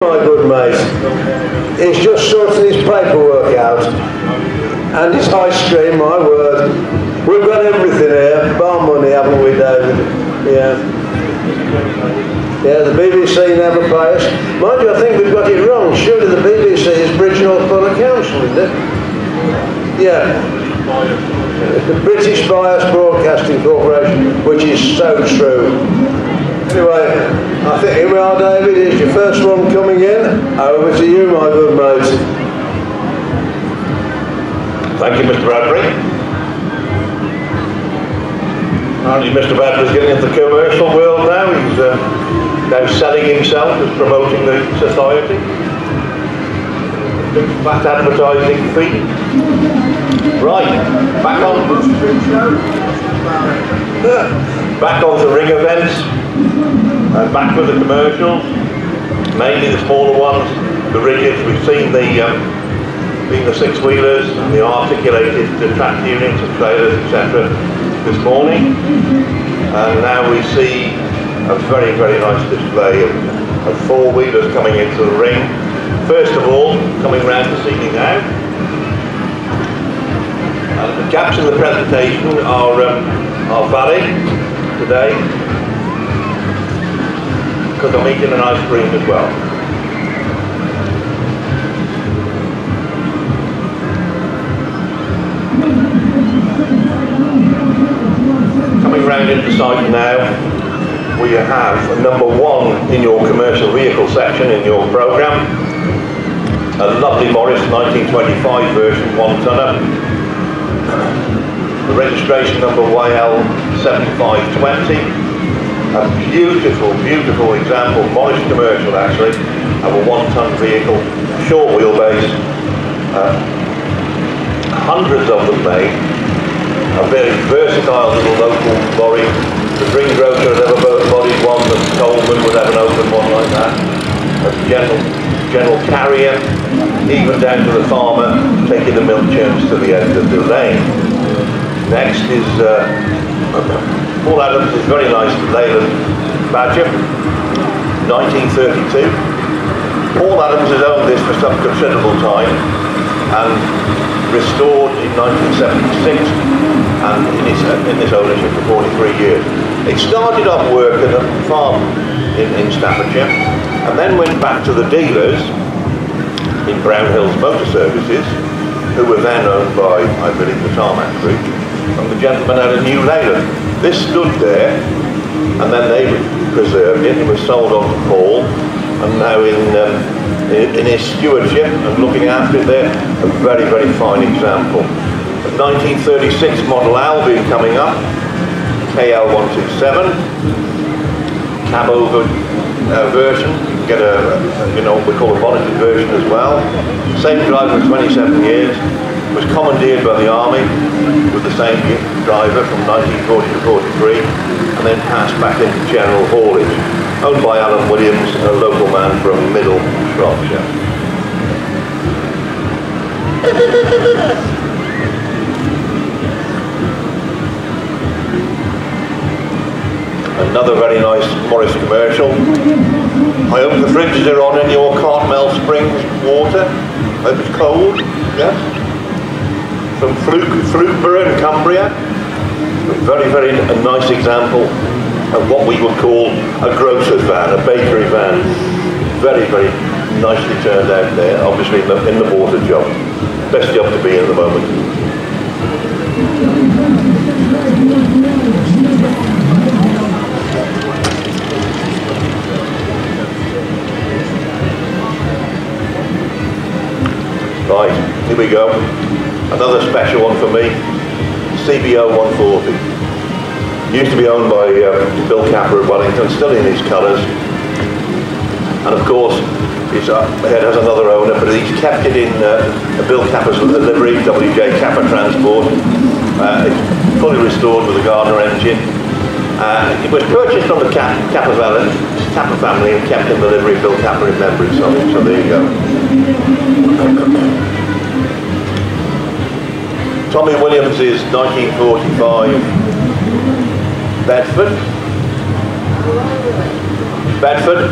My good mate, he's just sorting his paperwork out, and his ice cream, my word. We've got everything here, bar money, haven't we, David? Yeah. Yeah, the BBC never pay us. Mind you, I think we've got it wrong. Surely the BBC is British North Borough Council, isn't it? Yeah. The British Bias Broadcasting Corporation, which is so true. Anyway, I think here we are, David. Here's your first one coming in. Over to you, my good mate. Thank you, Mr. Bradbury. Apparently Mr. Bradbury's getting into the commercial world now. He's now selling himself as promoting the society. Fat advertising fee. Right, back on the ring events. And back with the commercials, mainly the smaller ones, the rigids. We've seen the six-wheelers and the articulated track units and trailers, etc. this morning. And now we see a very, very nice display of four-wheelers coming into the ring. First of all, coming round to see me now. The gaps in the presentation are valid today, because I'm eating an ice cream as well. Coming round into sight now, we have number one in your commercial vehicle section in your programme. A lovely Morris 1925 version 1-tonner. The registration number YL7520. A beautiful, beautiful example, Morris commercial actually, of a 1-ton vehicle, short wheelbase, hundreds of them made, a very versatile little local lorry. The greengrocer had ever bodied one, the Coleman would have an open one like that, a general carrier, even down to the farmer taking the milk churns to the end of the lane. Next is Paul Adams' is very nice Leyland Badger, 1932. Paul Adams has owned this for some considerable time and restored in 1976 and in this ownership for 43 years. It started off work at a farm in Staffordshire and then went back to the dealers in Brown Hills Motor Services, who were then owned by, I believe, the Tarmac Group, and the gentleman had a new Leyland. This stood there, and then they preserved it. It was sold on to Paul, and now in his stewardship and looking after it there, a very, very fine example. A 1936 model Albion coming up, KL127, cab over version. Get what we call a bonneted version as well. Same driver for 27 years. Was commandeered by the army with the same driver from 1940 to 43, and then passed back into general haulage, owned by Alan Williams, a local man from Middle Shropshire. Another very nice Morris commercial. I hope the fridges are on in your Cartmel Springs water. I hope it's cold, yes? From Shrewsbury in Cumbria. A very, very nice example of what we would call a grocer's van, a bakery van. Very, very nicely turned out there, obviously in the water job. Best job to be in at the moment. Right, here we go. Another special one for me, CBO 140. Used to be owned by Bill Capper at Wellington, still in his colours. And of course, it has another owner, but he's kept it in Bill Capper's livery, WJ Capper Transport. It's fully restored with a Gardner engine. It was purchased from the Capper family and kept in the livery of Bill Capper in remembrance of it, so there you go. Tommy Williams is 1945 Bedford.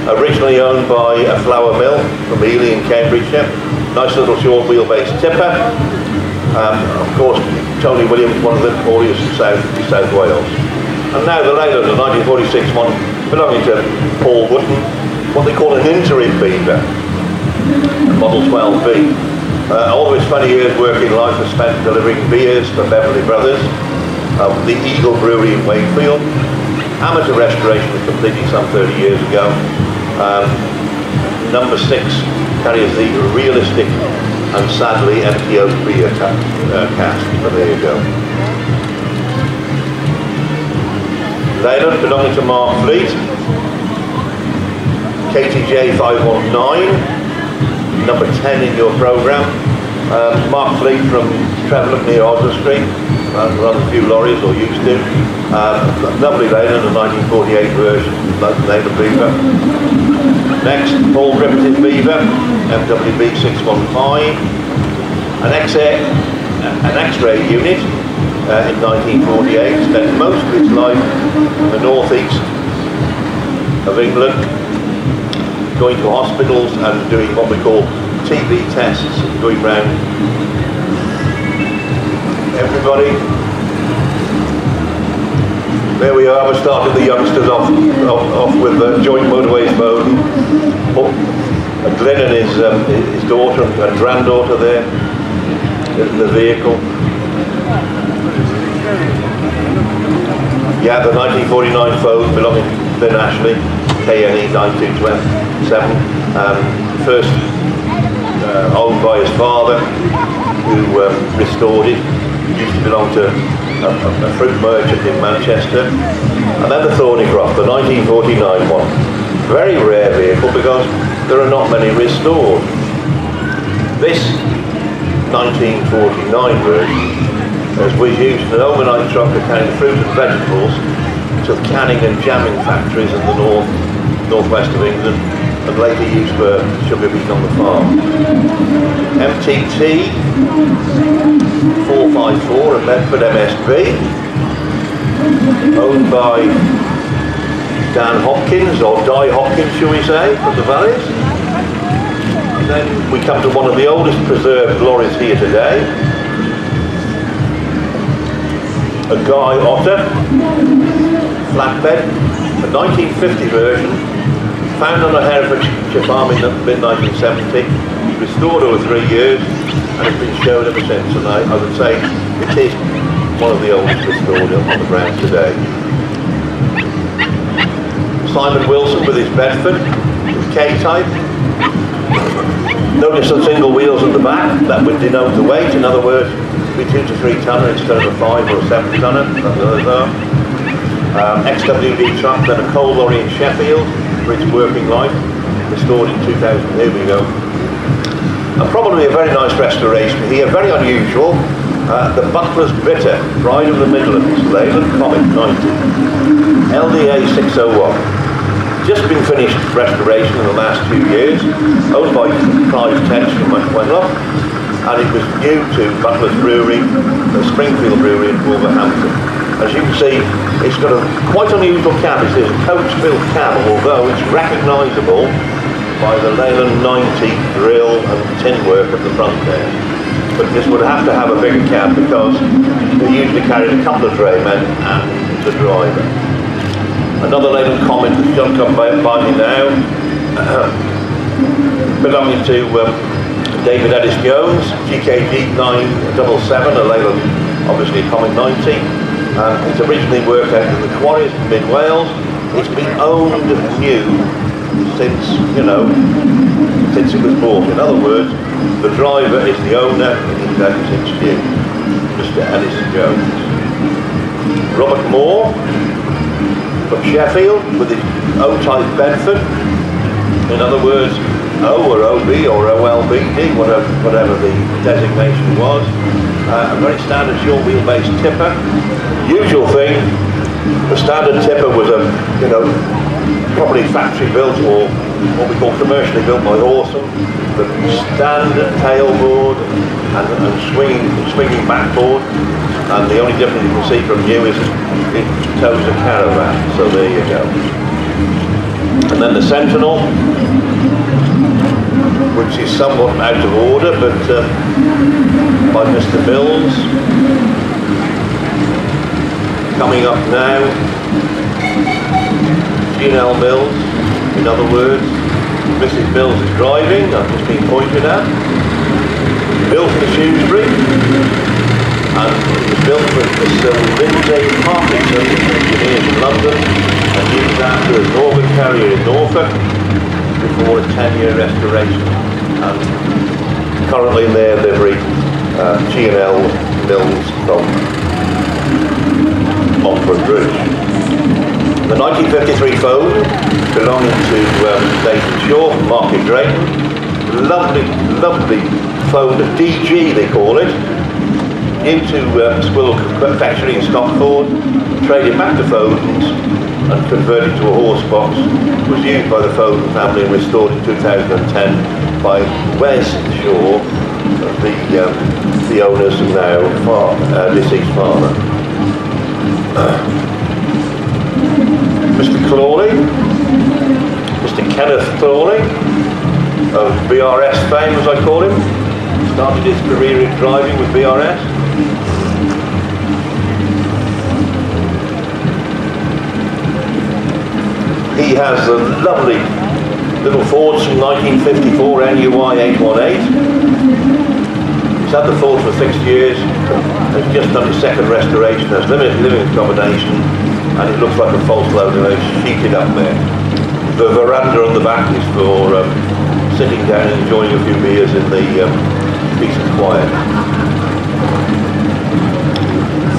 Originally owned by a flour mill from Ely in Cambridgeshire. Nice little short wheelbase tipper. Of course, Tony Williams, one of the earliest from South Wales. And now the Leyland, a 1946 one, belonging to Paul Wootton, what they call an interim beaver, Model 12B. All of his 20 years working life was spent delivering beers for Beverley Brothers, the Eagle Brewery in Wakefield. Amateur restoration was completed some 30 years ago. Number 6 carries the realistic and sadly empty oak beer cask, but there you go. Leyland belonging to Mark Fleet, KTJ 519, number 10 in your programme. Mark Fleet from Trevlock near Oswestry, runs a few lorries, or used to. Lovely Leyland, a 1948 version, Leyland Beaver. Next, Paul Griffith's Beaver, MWB 615, an X-ray unit in 1948, spent most of its life in the northeast of England, going to hospitals and doing what we call TB tests, going round everybody. There we are, we started the youngsters off with joint motorways mode. Glenn and his daughter and granddaughter there in the vehicle. Yeah, the 1949 Ford belonging to Glenn Ashley, KNE 9227, first owned by his father, who restored it. Used to belong to a fruit merchant in Manchester. And then the Thornycroft, the 1949 one. Very rare vehicle because there are not many restored. This 1949 version was used an overnight truck to carry fruit and vegetables to the canning and jamming factories in the northwest of England, and later used for sugar beet on the farm. MTT 454 at Bedford MSB, owned by Dan Hopkins, or Di Hopkins shall we say, from the Valleys. And then we come to one of the oldest preserved lorries here today, a Guy Otter flatbed, a 1950 version, found on a Herefordshire farm in the mid-1970, restored over 3 years, and it's been shown ever since, and I would say it is one of the oldest restored on the ground today. Simon Wilson with his Bedford, his K-type. Notice some single wheels at the back, that would denote the weight, in other words, be 2 to 3 tonner instead of a 5 or a 7 tonner, that's the others are. XWD truck, then a coal lorry in Sheffield for its working life, restored in 2000, here we go. And probably a very nice restoration here, very unusual, the Butler's Bitter, Pride of the Midlands, Leyland Comet 90, LDA 601. Just been finished restoration in the last 2 years, owned by Clive Tench from Wenlock, and it was new to Butler's Brewery, the Springfield Brewery in Wolverhampton. As you can see, it's got a quite unusual cab. It's a coach-built cab, although it's recognisable by the Leyland 90 grill and tin work at the front there. But this would have to have a bigger cab because they usually carried a couple of draymen and the driver. Another Leyland Comet that's just come by me now, belonging to David Ellis Jones, GKG 977, a Leyland, obviously a Comet 90. It's originally worked out in the quarries in mid-Wales. It's been owned new since, since it was bought. In other words, the driver is the owner and he's had it since new, Mr. Ellis Jones. Robert Moore from Sheffield with his O-type Bedford. In other words, O or OB or OLBD, whatever the designation was. A very standard short wheelbase tipper. Usual thing, the standard tipper was a, probably factory built or what we call commercially built by Awesome. The standard tailboard and swinging backboard. And the only difference you can see from new is it tows a caravan. So there you go. And then the Sentinel, which is somewhat out of order, but by Mr. Mills. Coming up now, G&L Mills, in other words, Mrs. Mills is driving, I've just been pointed at. Built in Shrewsbury, and it was built with Mr. Lindsay Parkinson, engineers in London, and used after a Northern Carrier in Norfolk before a 10-year restoration. And currently in their livery, G&L Mills from Montford Bridge. The 1953 phone belonging to Nathan Shaw from Market Drayton. Lovely phone, a DG they call it. New to Squirrel Confectionery in Stockport, traded back to Foden's and converted to a horse box. Was used by the Foden family and restored in 2010 by Wes Shaw, the owners and now deceased father. Mr. Crawley, Mr. Kenneth Crawley, of BRS fame as I call him, started his career in driving with BRS. He has a lovely little Fords from 1954 NUI 818. He's had the Ford for 6 years, has just done his second restoration, has limited living accommodation, and it looks like a false load and it's sheeted up there. The veranda on the back is for sitting down and enjoying a few beers in the peace and quiet.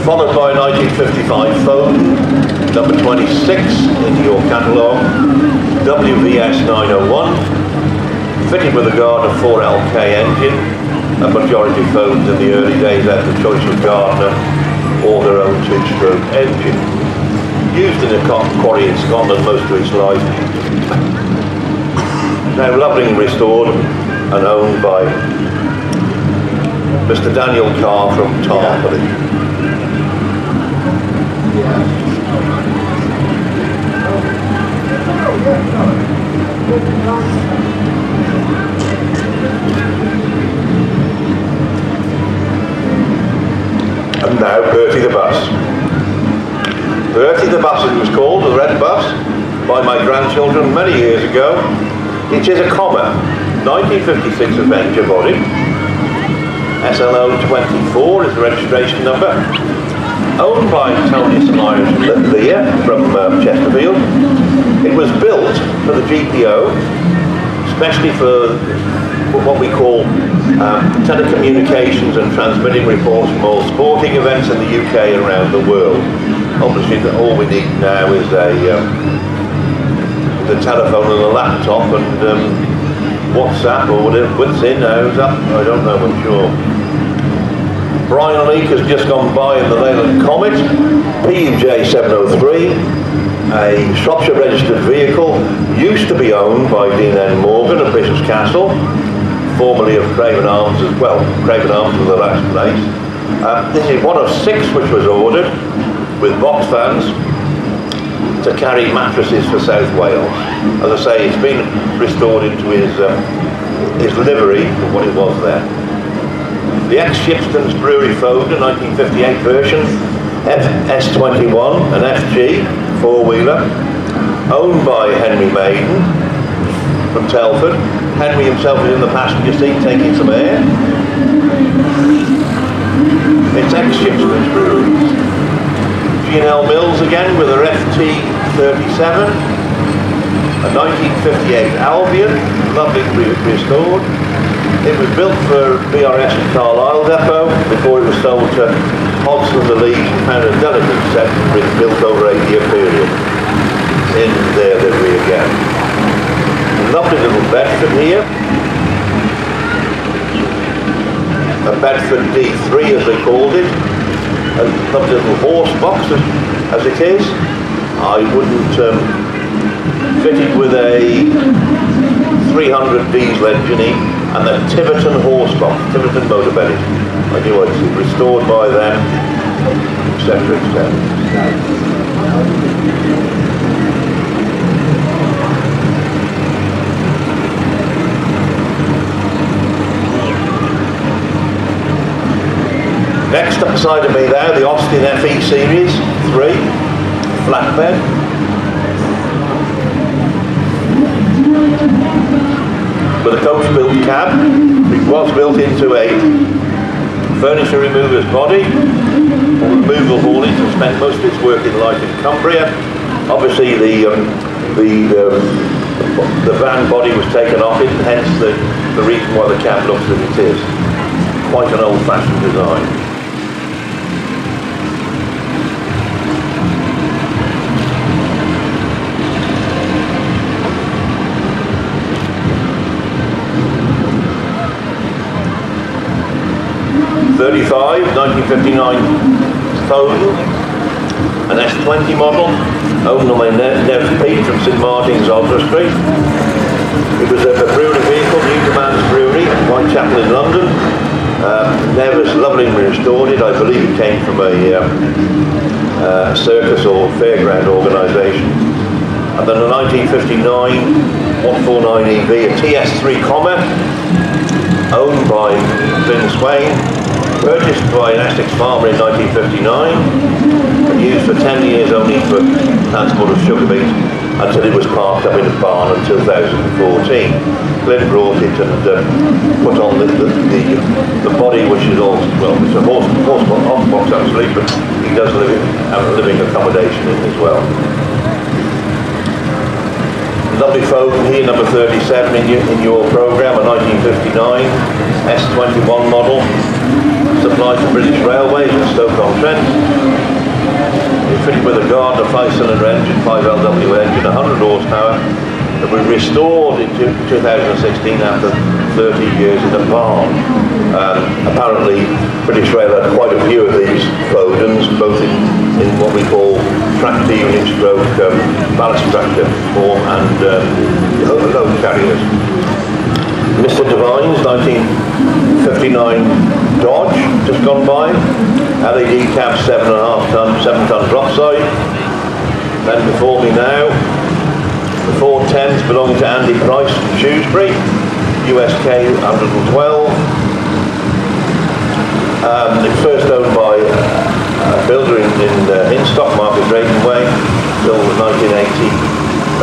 Followed by a 1955 phone, number 26 in your catalogue, WVS 901, fitted with a Gardner 4LK engine. A majority of phones in the early days had the choice of Gardner or their own two-stroke engine. Used in a cotton quarry in Scotland most of its life. Now lovely and restored and owned by Mr. Daniel Carr from Tarpley. And now Bertie the Bus. Bertie the Bus, it was called, the red bus, by my grandchildren many years ago. It is a comma, 1956 Avenger body. SLO 24 is the registration number. Owned by Tony Samires Lear from Chesterfield. It was built for the GPO, especially for what we call telecommunications and transmitting reports from all sporting events in the UK and around the world. Obviously, all we need now is the telephone and a laptop and WhatsApp or what's in, how's up, I don't know, I'm sure. Brian Leake has just gone by in the Leyland Comet, PUJ 703, a Shropshire registered vehicle, used to be owned by Dean N. Morgan of Bishop's Castle, formerly of Craven Arms as well. Craven Arms was the last place. This is one of 6 which was ordered with box fans to carry mattresses for South Wales. As I say, it's been restored into his livery of what it was there. The ex-Shipston's Brewery phone, the 1958 version, S21, an FG, four-wheeler, owned by Henry Maiden from Telford. Henry himself is in the passenger seat taking some air. It's ex-Shipston's Brewery. G&L Mills again with a FT37, a 1958 Albion, lovely restored. It was built for BRS and Carlisle Depot before it was sold to Hodgson the Leeds and found a delicate set built over a 8-year period in their livery again. Lovely little Bedford here. A Bedford D3 as they called it. A lovely little horse box as it is. I wouldn't fit it with a 300 diesel engine and the Tiverton horse box, Tiverton motor bellies. I knew it was restored by them, etc. etc. Next up beside of me there, the Austin FE Series 3 flatbed. With a coach-built cab, it was built into a furniture remover's body, or removal haulage, and spent most of its working life in Cumbria. Obviously, the van body was taken off it, hence the reason why the cab looks as it is. Quite an old-fashioned design. '35, 1959 Foden, an S20 model, owned by Nev Pete from St Martin's, Shrewsbury. It was a brewery vehicle, New Man's Brewery, Whitechapel in London. Nev has lovingly restored it. I believe it came from a circus or fairground organisation. And then a 1959 149 EV, a TS3 Comma, owned by Vince Swain. Purchased by an Essex farmer in 1959 and used for 10 years only for transport of sugar beet until it was parked up in a barn in 2014. Glenn brought it and put on the body, which is all, well, it's a horse box actually, but he does have a living accommodation in as well. Lovely Foden here, number 37 in your programme, a 1959 S21 model. Supplied to British Railways in Stoke-on-Trent. It's fitted with a Gardner 5-cylinder engine, 5LW engine, 100 horsepower. It was restored in 2016 after 30 years in a barn. Apparently, British Rail had quite a few of these Fodens, both in what we call tractor unit stroke, ballast tractor form and load carriers. Mr. Devine's 1959 Dodge, just gone by. LED cab, 7.5 ton, 7 ton drop side. Then before me now, the Ford 10s belonging to Andy Price from Shrewsbury, USK 112. It's first owned by a builder in Stock Market, Drayton Way, built in 1980.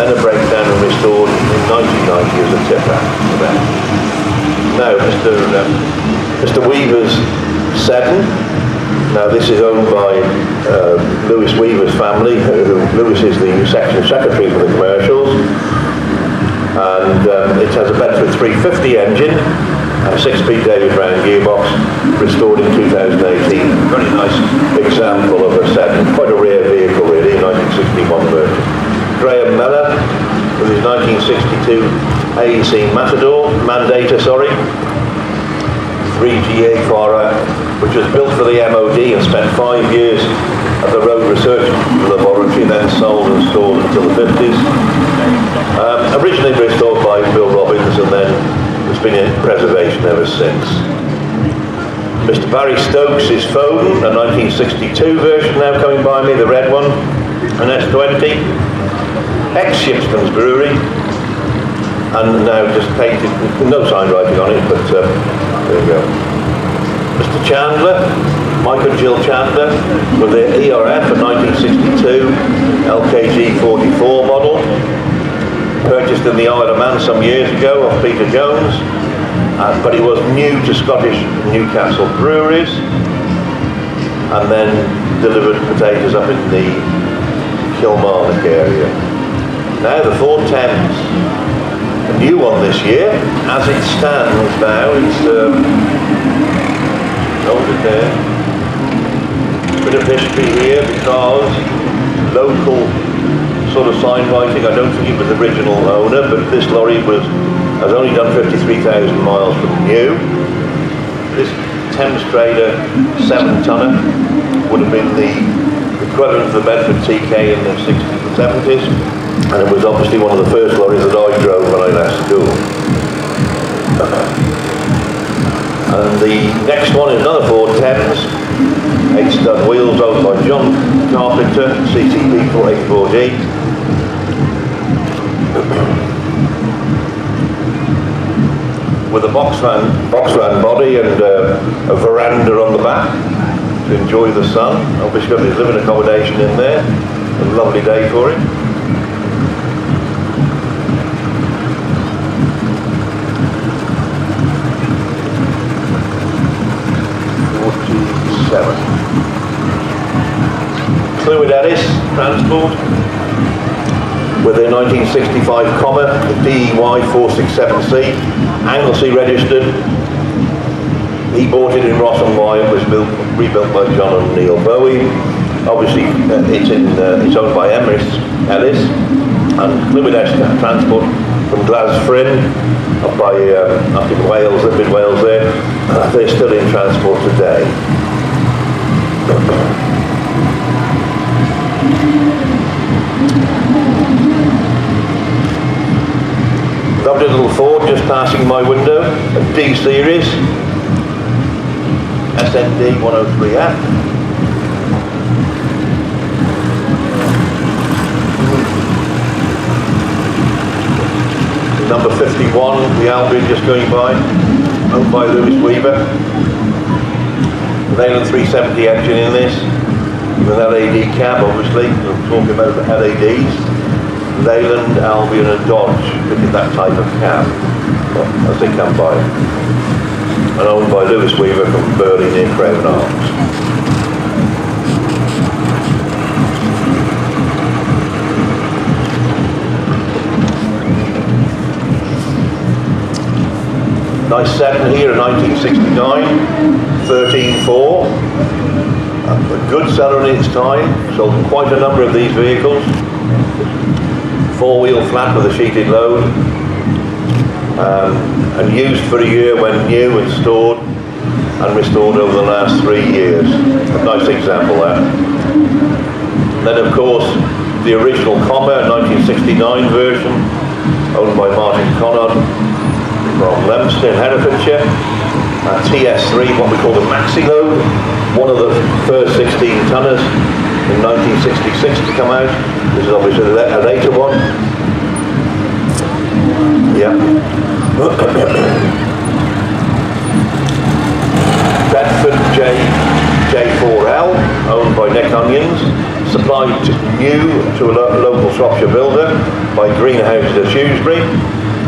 Then a breakdown and restored in 1990 as a tipper. Now, Mr. Weaver's 7. Now, this is owned by Lewis Weaver's family. Lewis is the section secretary for the commercials. And it has a Bedford 350 engine, a 6-speed David Brown gearbox, restored in 2018. Very nice example of a 7. Quite a rare vehicle, really, 1961 version. Graham Mellor with his 1962 AEC Mandator, 3GA Fara, which was built for the MOD and spent 5 years at the Road Research Laboratory, then sold and stored until the 50s. Originally restored by Bill Robbins and then it's been in preservation ever since. Mr. Barry Stokes' Foden, a 1962 version now coming by me, the red one, an S20. Ex-Shipston's Brewery, and now just painted, no sign writing on it, but there we go. Mr. Chandler, Michael Jill Chandler, with the ERF, a 1962 LKG 44 model, purchased in the Isle of Man some years ago off Peter Jones, but it was new to Scottish Newcastle breweries, and then delivered potatoes up in the Kilmarnock area. Now the Ford 10s, a new one this year. As it stands now, it's hold it there. Bit of history here because local sort of sign writing. I don't think it was the original owner, but this lorry has only done 53,000 miles from new. This Thames Trader 7-tonner would have been the equivalent of the Bedford TK in the 60s and 70s. And it was obviously one of the first lorries that I drove when I left school. And the next one is another Ford 10s, 8-stud wheels owned by John Carpenter, CCP 484D. With a box van body and a veranda on the back. to enjoy the sun. Obviously got his living accommodation in there. A lovely day for him. Fluid Ellis Transport with a 1965 Comma, the DEY 467C, Anglesey registered. He bought it in Ross and Wye. It was rebuilt by John and Neil Bowie. Obviously, it's owned by Emrys Ellis, and Fluid Ellis Transport from Glasfryn, up by up in Wales, up in Wales there. They're still in transport today. Lovely little Ford just passing my window, a D series, SND 103F. Number 51, the Albion just going by, owned by Lewis Weaver. Leyland 370 engine in this, with an LAD cab obviously, we're talking about the LADs. Leyland, Albion and Dodge fitted that type of cab, well, as they come by. And owned by Lewis Weaver from Burley near Craven Arms. Nice 7 here in 1969, 13.4. A good seller in its time, sold quite a number of these vehicles. 4-wheel flat with a sheeted load. And used for a year when new and stored and restored over the last 3 years. A nice example there. Then of course, the original Comma, 1969 version, owned by Martin Conrad, from Leamston, Herefordshire. TS3, what we call the maxi load, one of the first 16 tonners in 1966 to come out. This is obviously a later one. Yeah. Bedford J4L, owned by Nick Onions, supplied new to a local Shropshire builder by Greenhouses at Shrewsbury.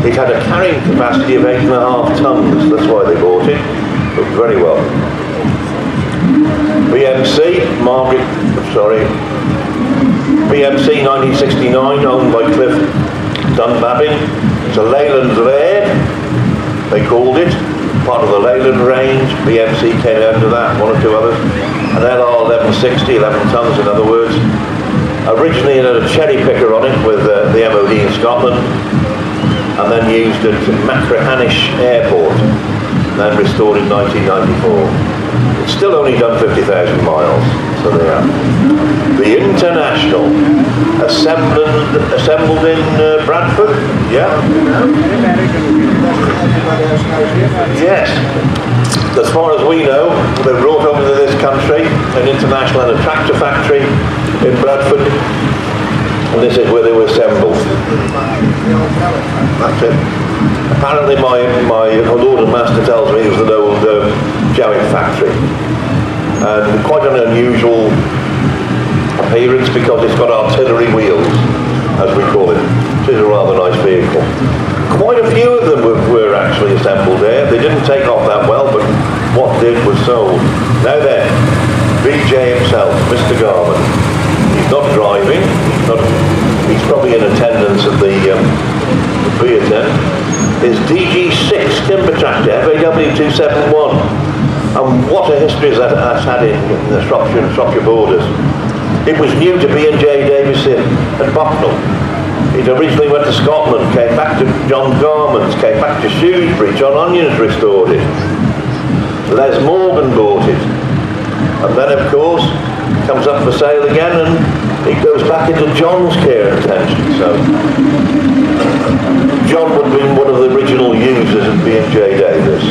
It had a carrying capacity of 8.5 tons, that's why they bought it. Looked very well. BMC 1969, owned by Cliff Dunbabin. It's a Leyland Laird, they called it. Part of the Leyland range. BMC came under that, one or two others. An LR 1160, 11 tons in other words. Originally it had a cherry picker on it with the MOD in Scotland, and then used at Machrihanish Airport, then restored in 1994. It's still only done 50,000 miles, so there are. The International, assembled in Bradford, yeah? Yes. As far as we know, they brought over to this country an International and a tractor factory in Bradford. And this is where they were assembled. That's it. Apparently my Lord and Master tells me it was an old Jowett factory. And quite an unusual appearance because it's got artillery wheels, as we call it. It is a rather nice vehicle. Quite a few of them were actually assembled there. They didn't take off that well, but what did was sold. Now then, VJ himself, Mr. Garman. He's not driving, he's probably in attendance at the beer tent. His DG6 timber tractor, FAW 271. And what a history that's had in the Shropshire and Shropshire borders. It was new to B&J Davison at Bucknell. It originally went to Scotland, came back to John Garman's, came back to Shrewsbury. John Onions restored it. Les Morgan bought it. And then of course, comes up for sale again and it goes back into John's care and attention. So John would have been one of the original users of B&J Davis.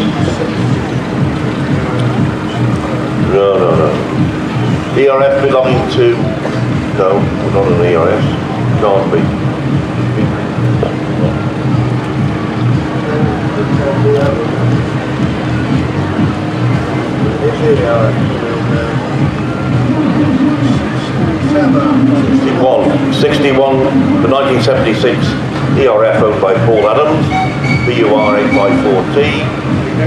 No. ERF belonging to, no, we're not an ERF, can't be. 61, the 1976 ERF owned by Paul Adams, BUR 8x4T,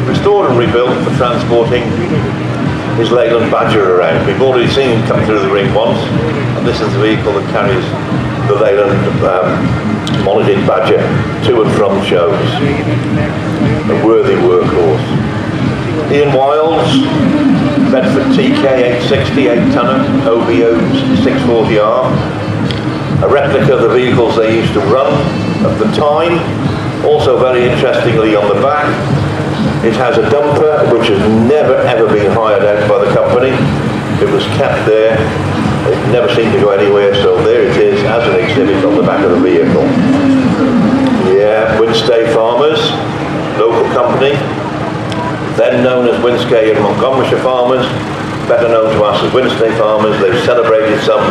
restored and rebuilt for transporting his Leyland Badger around. We've already seen him come through the ring once, and this is the vehicle that carries the Leyland monitored Badger to and from shows. A worthy workhorse. Ian Wiles, Bedford TK 860 8-tonner, OBO's 640R. A replica of the vehicles they used to run at the time. Also very interestingly on the back, it has a dumper which has never ever been hired out by the company. It was kept there. It never seemed to go anywhere, so there it is as an exhibit on the back of the vehicle. Yeah, Winstay Farmers, local company, then known as Winskay and Montgomeryshire Farmers, better known to us as Winstay Farmers. They've celebrated some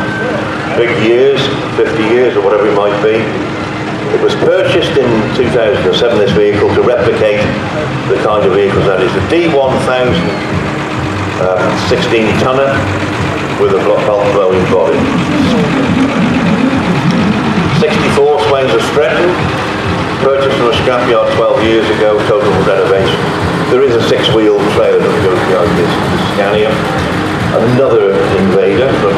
big years, 50 years or whatever it might be. It was purchased in 2007, this vehicle, to replicate the kind of vehicles that is the D1000 16-tonner with a bulk blowing body. 64 Swains of Stretton, purchased from a scrapyard 12 years ago, total renovation. There is a 6-wheel trailer that goes behind this Scania. Another Invader from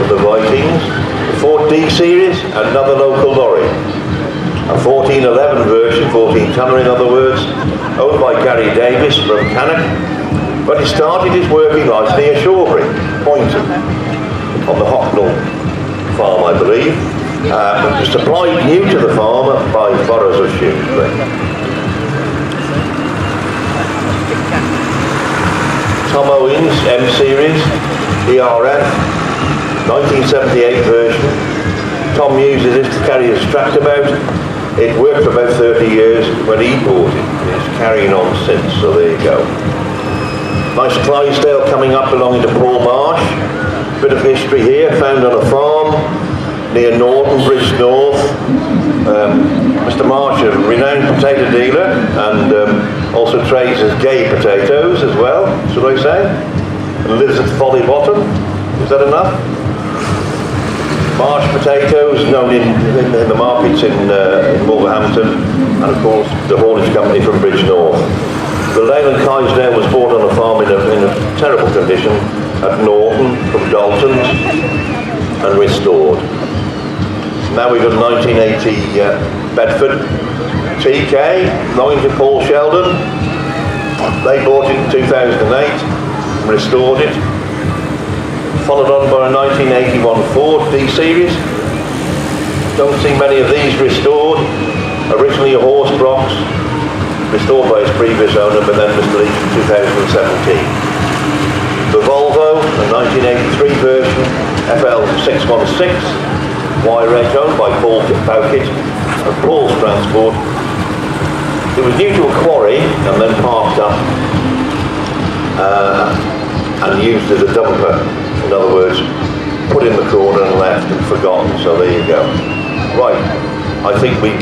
the Vikings. The Ford D series, another local lorry. A 1411 version, 14-tonner in other words, owned by Gary Davis from Cannock. But he started his working life near Shrewsbury, Poynton, on the Hocknell farm, I believe. It was supplied new to the farm by Boroughs of Shrewsbury. Tom Owens M-Series, ERF, 1978 version. Tom uses this to carry his tract about. It worked for about 30 years when he bought it. It's carrying on since, so there you go. Nice Clydesdale coming up belonging to Paul Marsh. Bit of history here, found on a farm near Norton, Bridge North. Mr. Marsh, a renowned potato dealer, and also trades as gay potatoes as well, should I say, and lives at Folly Bottom. Is that enough? Marsh potatoes, known in the markets in Wolverhampton, and of course the haulage company from Bridge North. The Leyland Clydesdale was bought on a farm in a terrible condition at Norton from Dalton's and restored. Now we've got 1980 Bedford TK, belonging to Paul Sheldon. They bought it in 2008 and restored it. Followed on by a 1981 Ford D-Series. Don't see many of these restored. Originally a horse box, restored by its previous owner, but then restored in 2017. The Volvo, a 1983 version, FL616, Y-Reg, owned by Paul Bowkett and Paul's Transport. It was due to a quarry and then parked up and used as a dumper. In other words, put in the corner and left and forgotten, so there you go. Right, I think we